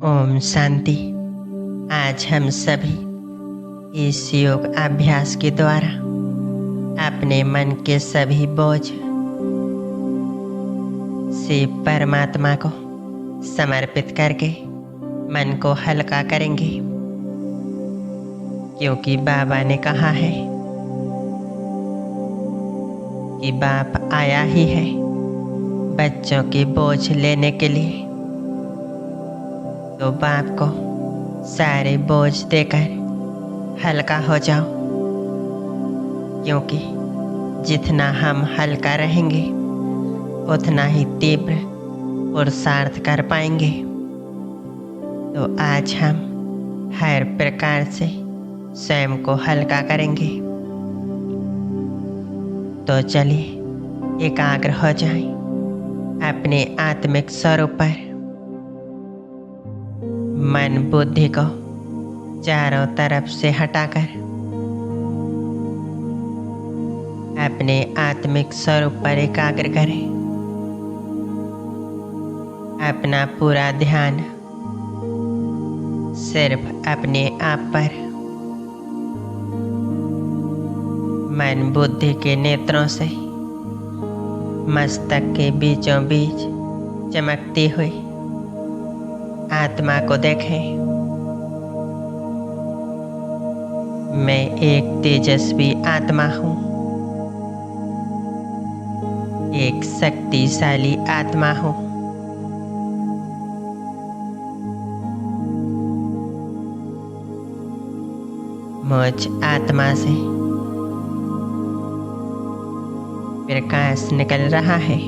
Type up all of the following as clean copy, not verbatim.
ओम शांति। आज हम सभी इस योग अभ्यास के द्वारा अपने मन के सभी बोझ से परमात्मा को समर्पित करके मन को हल्का करेंगे, क्योंकि बाबा ने कहा है कि बाप आया ही है बच्चों के बोझ लेने के लिए। तो बाप को सारे बोझ देकर हल्का हो जाओ, क्योंकि जितना हम हल्का रहेंगे उतना ही तीव्र पुरुषार्थ कर पाएंगे। तो आज हम हर प्रकार से स्वयं को हल्का करेंगे। तो चलिए एकाग्र हो जाएं अपने आत्मिक स्वरूप पर। मन बुद्धि को चारों तरफ से हटाकर अपने आत्मिक स्वरूप पर एकाग्र करें। अपना पूरा ध्यान सिर्फ अपने आप पर, मन बुद्धि के नेत्रों से मस्तक के बीचों बीच चमकती हुई आत्मा को देखें। मैं एक तेजस्वी आत्मा हूँ, एक शक्तिशाली आत्मा हूँ। मुझ आत्मा से प्रकाश निकल रहा है।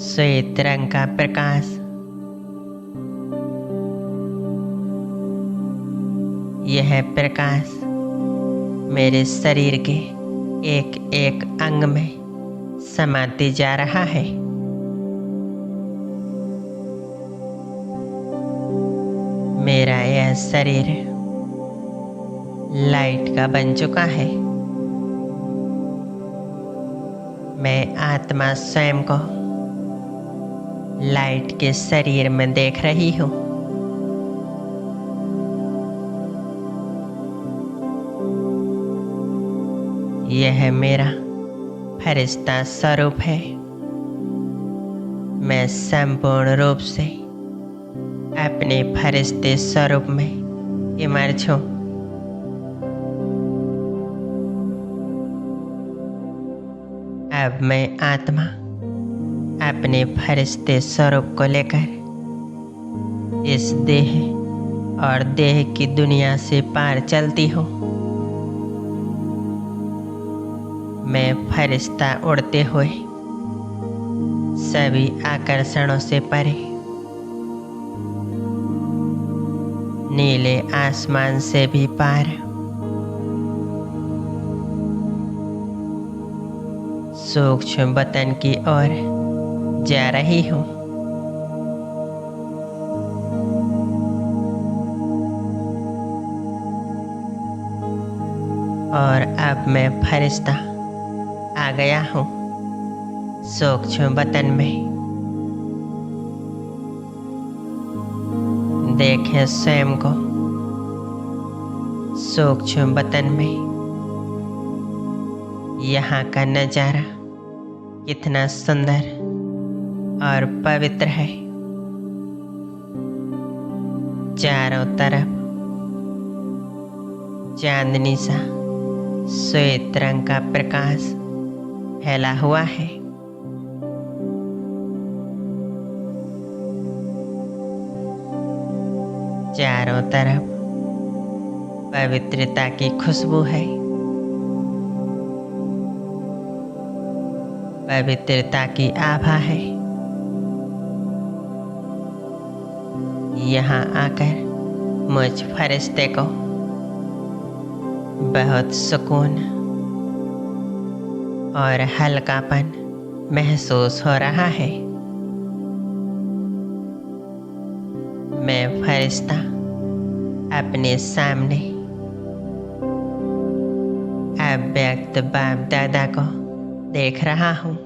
श्वेत रंग का प्रकाश यह प्रकाश मेरे शरीर के एक एक अंग में समाते जा रहा है। मेरा यह शरीर लाइट का बन चुका है। मैं आत्मा स्वयं को लाइट के शरीर में देख रही हूँ। यह मेरा फरिश्ता स्वरूप है। मैं संपूर्ण रूप से अपने फरिश्ते स्वरूप में इमर्ज हूँ। अब मैं आत्मा अपने फरिश्ते स्वरूप को लेकर इस देह और देह की दुनिया से पार चलती हूँ। मैं फरिश्ता उड़ते हुए सभी आकर्षणों से परे नीले आसमान से भी पार सूक्ष्म वतन की ओर जा रही हूँ। और अब मैं फरिश्ता आ गया हूँ सूक्ष्म वतन में। देखें स्वयं को सूक्ष्म वतन में। यहाँ का नजारा कितना सुंदर और पवित्र है। चारों तरफ चांदनी सा श्वेत रंग का प्रकाश फैला हुआ है। चारों तरफ पवित्रता की खुशबू है। पवित्रता की आभा है। यहाँ आकर मुझ फरिश्ते को बहुत सुकून और हल्कापन महसूस हो रहा है। मैं फरिश्ता अपने सामने अव्यक्त बाप दादा को देख रहा हूँ।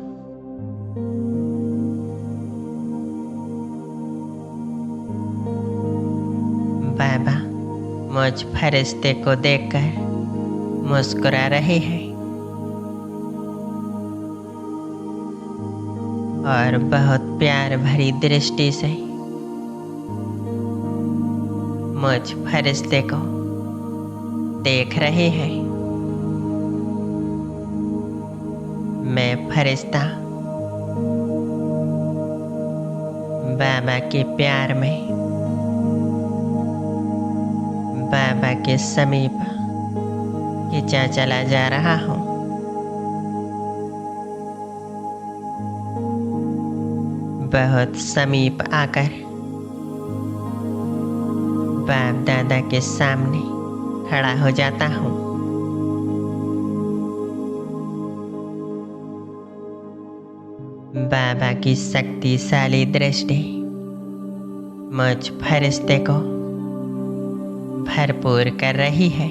बाबा मुझ फरिश्ते को देखकर मुस्कुरा रहे हैं और बहुत प्यार भरी दृष्टि से मुझ फरिश्ते को देख रहे हैं। मैं फरिश्ता बाबा के प्यार में बाबा के समीप खिंचा चला जा रहा हूँ। बहुत समीप आकर बाप दादा के सामने खड़ा हो जाता हूँ। बाबा की शक्तिशाली दृष्टि मुझ फरिश्ते को भरपूर कर रही है।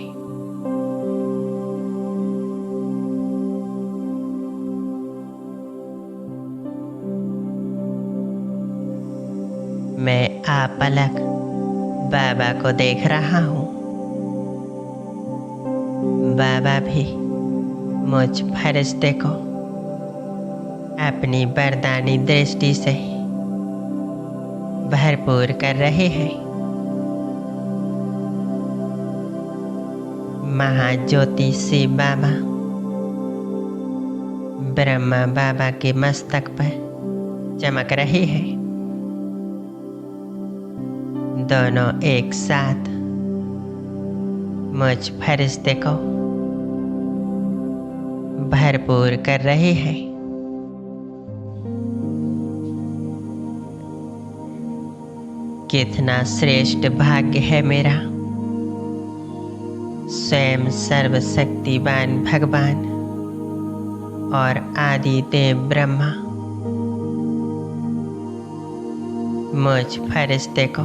मैं आपलक बाबा को देख रहा हूँ। बाबा भी मुझ फरिश्ते को अपनी वरदानी दृष्टि से भरपूर कर रहे हैं। महाज्योति से बाबा ब्रह्मा बाबा के मस्तक पर चमक रहे हैं। दोनों एक साथ मुझ फरिश्ते को भरपूर कर रहे हैं। कितना श्रेष्ठ भाग्य है मेरा। स्वयं सर्वशक्तिवान भगवान और आदि देव ब्रह्मा मुझ फरिश्ते को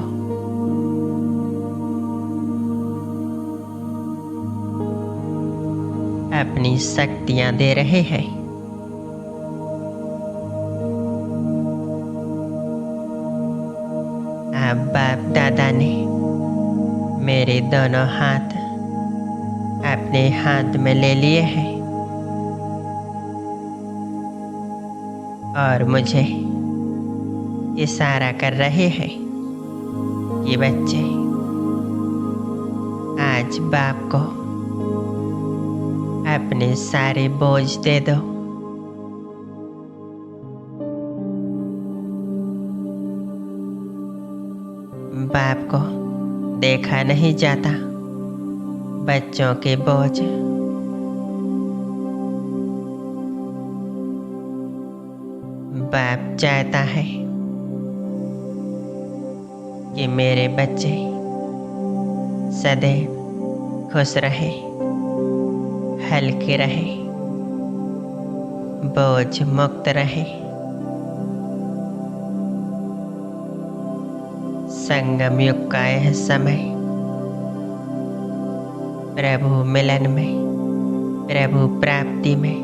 अपनी शक्तियां दे रहे हैं। अब बाप दादा ने मेरे दोनों हाथ अपने हाथ में ले लिए हैं और मुझे इशारा कर रहे हैं कि बच्चे आज बाप को अपने सारे बोझ दे दो। बाप को देखा नहीं जाता बच्चों के बोझ। बाप चाहता है कि मेरे बच्चे सदैव खुश रहे, हल्के रहे, बोझ मुक्त रहे। संगम युग का यह समय प्रभु मिलन में, प्रभु प्राप्ति में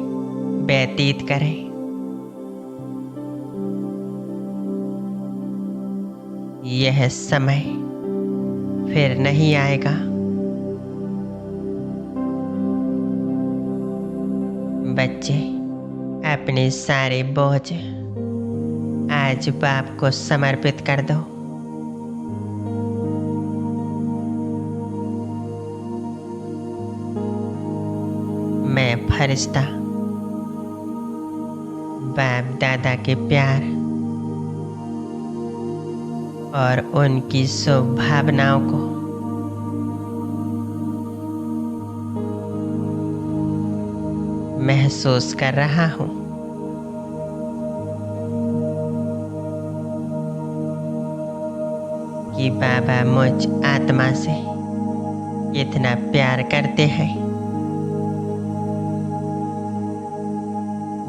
व्यतीत करें। यह समय फिर नहीं आएगा। बच्चे अपने सारे बोझ आज बाप को समर्पित कर दो। मैं फरिश्ता बाप दादा के प्यार और उनकी शुभ भावनाओं को महसूस कर रहा हूँ। कि बाबा मुझ आत्मा से इतना प्यार करते हैं।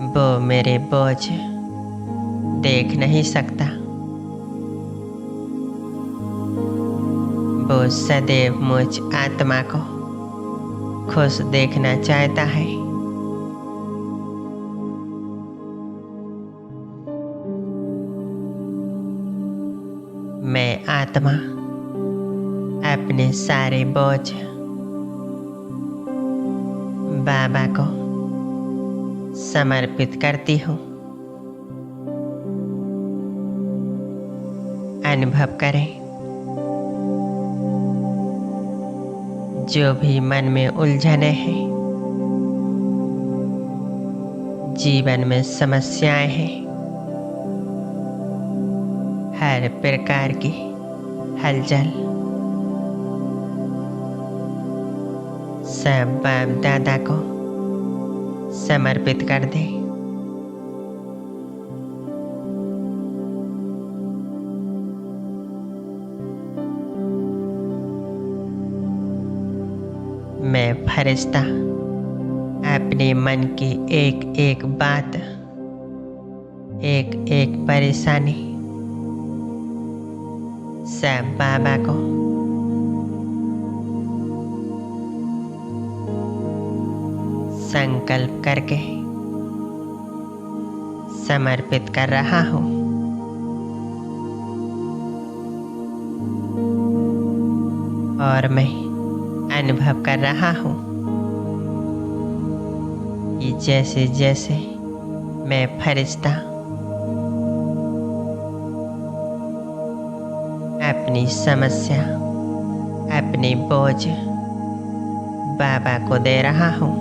वो मेरे बोझ देख नहीं सकता। वो सदैव मुझ आत्मा को खुश देखना चाहता है। मैं आत्मा अपने सारे बोझ बाबा को समर्पित करती हूँ। अनुभव करें, जो भी मन में उलझने हैं, जीवन में समस्याएं हैं, हर प्रकार की हलचल सब बाप दादा को समर्पित कर दे। मैं फरिश्ता अपने मन की एक एक बात, एक एक परेशानी सब बाबा को संकल्प करके समर्पित कर रहा हूँ। और मैं अनुभव कर रहा हूँ कि जैसे जैसे मैं फरिश्ता अपनी समस्या, अपने बोझ बाबा को दे रहा हूँ,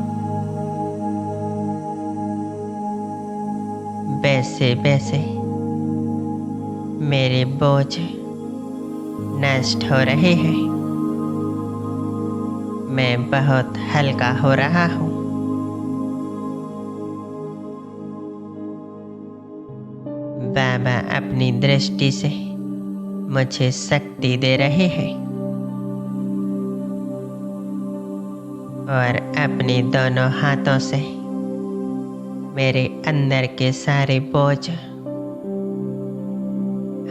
वैसे वैसे मेरे बोझ नष्ट हो रहे हैं। मैं बहुत हल्का हो रहा हूँ। बाबा अपनी दृष्टि से मुझे शक्ति दे रहे हैं और अपने दोनों हाथों से मेरे अंदर के सारे बोझ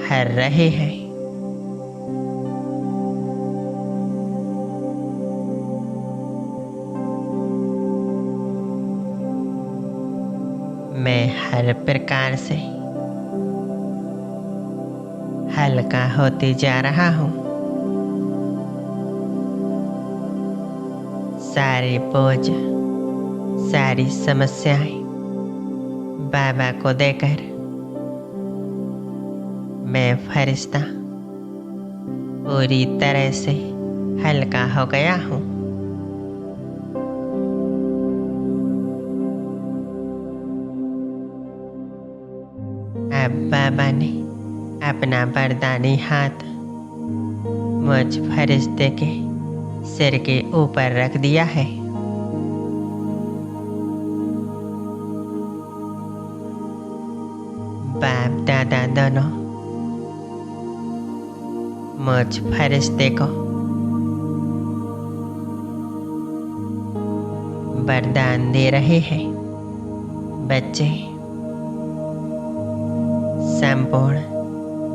हर रहे हैं। मैं हर प्रकार से हल्का होते जा रहा हूँ। सारे बोझ, सारी समस्याएं बाबा को देकर मैं फरिश्ता पूरी तरह से हल्का हो गया हूँ। अब बाबा ने अपना वरदानी हाथ मुझ फरिश्ते के सिर के ऊपर रख दिया है। बाप दादा दोनों मुझ फरिश्ते को वरदान दे रहे हैं। बच्चे संपूर्ण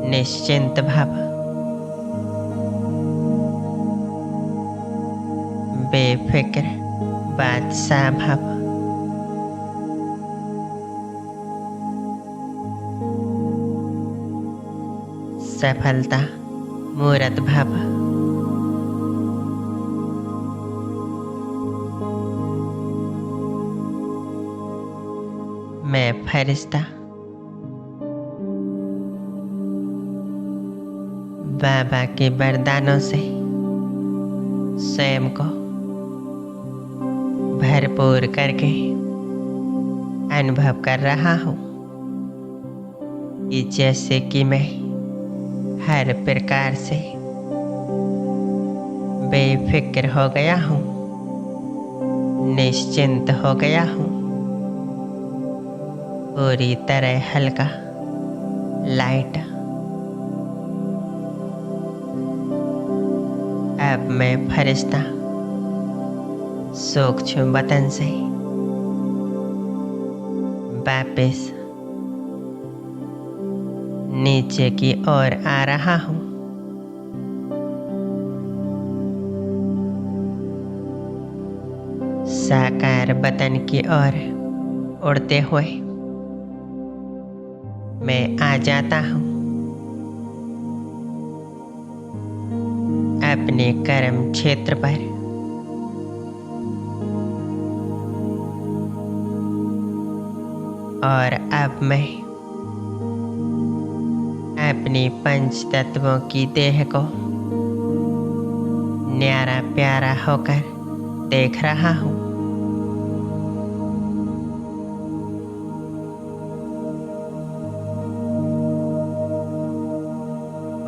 निश्चिंत भव, बेफिक्र बादशाह भव। सफलता मूरत भव। मैं फरिश्ता बाबा के वरदानों से स्वयं को भरपूर करके अनुभव कर रहा हूँ कि जैसे कि मैं हर प्रकार से बेफिक्र हो गया हूँ, निश्चिंत हो गया हूँ, पूरी तरह हल्का, लाइट। अब मैं फरिश्ता सूक्ष्म वतन से वापस नीचे की ओर आ रहा हूँ। साकार वतन की ओर उड़ते हुए मैं आ जाता हूँ। अपने कर्म क्षेत्र पर। और अब मैं अपने पंच तत्वों की देह को न्यारा प्यारा होकर देख रहा हूँ।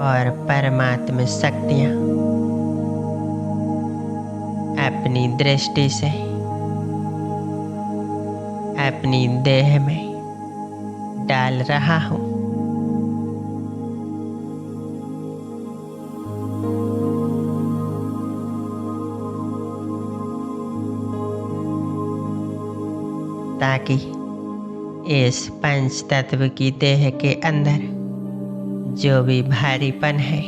और परमात्मा शक्तियाँ अपनी दृष्टि से अपनी देह में डाल रहा हूँ। ताकि इस पंच तत्व की देह के अंदर जो भी भारीपन है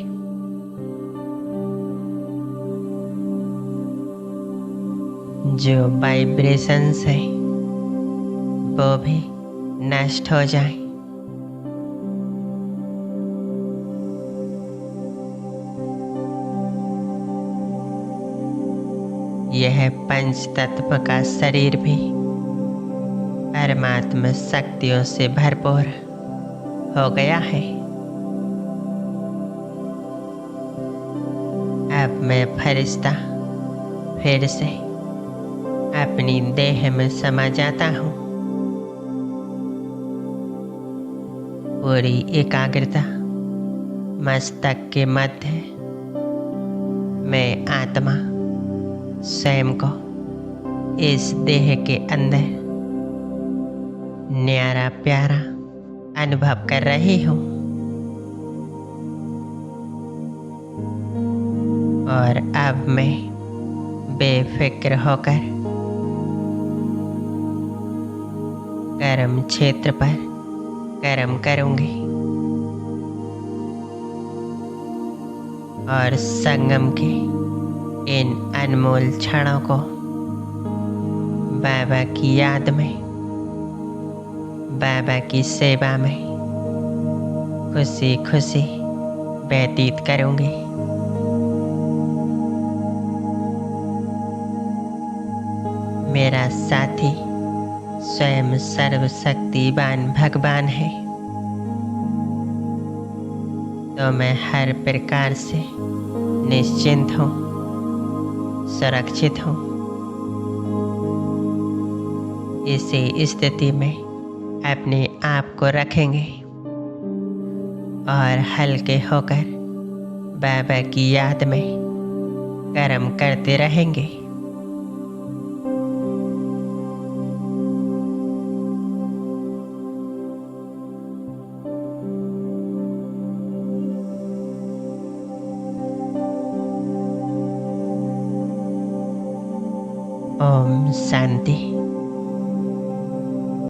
जो वाइब्रेशंस है वो भी नष्ट हो जाए। यह पंच तत्व का शरीर भी परमात्मा शक्तियों से भरपूर हो गया है। अब मैं फरिश्ता फिर से अपनी देह में समा जाता हूँ। पूरी एकाग्रता मस्तक के मध्य मैं आत्मा स्वयं को इस देह के अंदर न्यारा प्यारा अनुभव कर रही हूँ। और अब मैं बेफिक्र होकर कर्म क्षेत्र पर कर्म करूंगी और संगम के इन अनमोल क्षणों को बाबा की याद में, बाबा की सेवा में खुशी खुशी व्यतीत करूंगी। मेरा साथी स्वयं सर्वशक्तिवान भगवान है, तो मैं हर प्रकार से निश्चिंत हूँ, सुरक्षित हूँ। इसी स्थिति में अपने आप को रखेंगे और हल्के होकर बाबा की याद में कर्म करते रहेंगे। ओम शांति।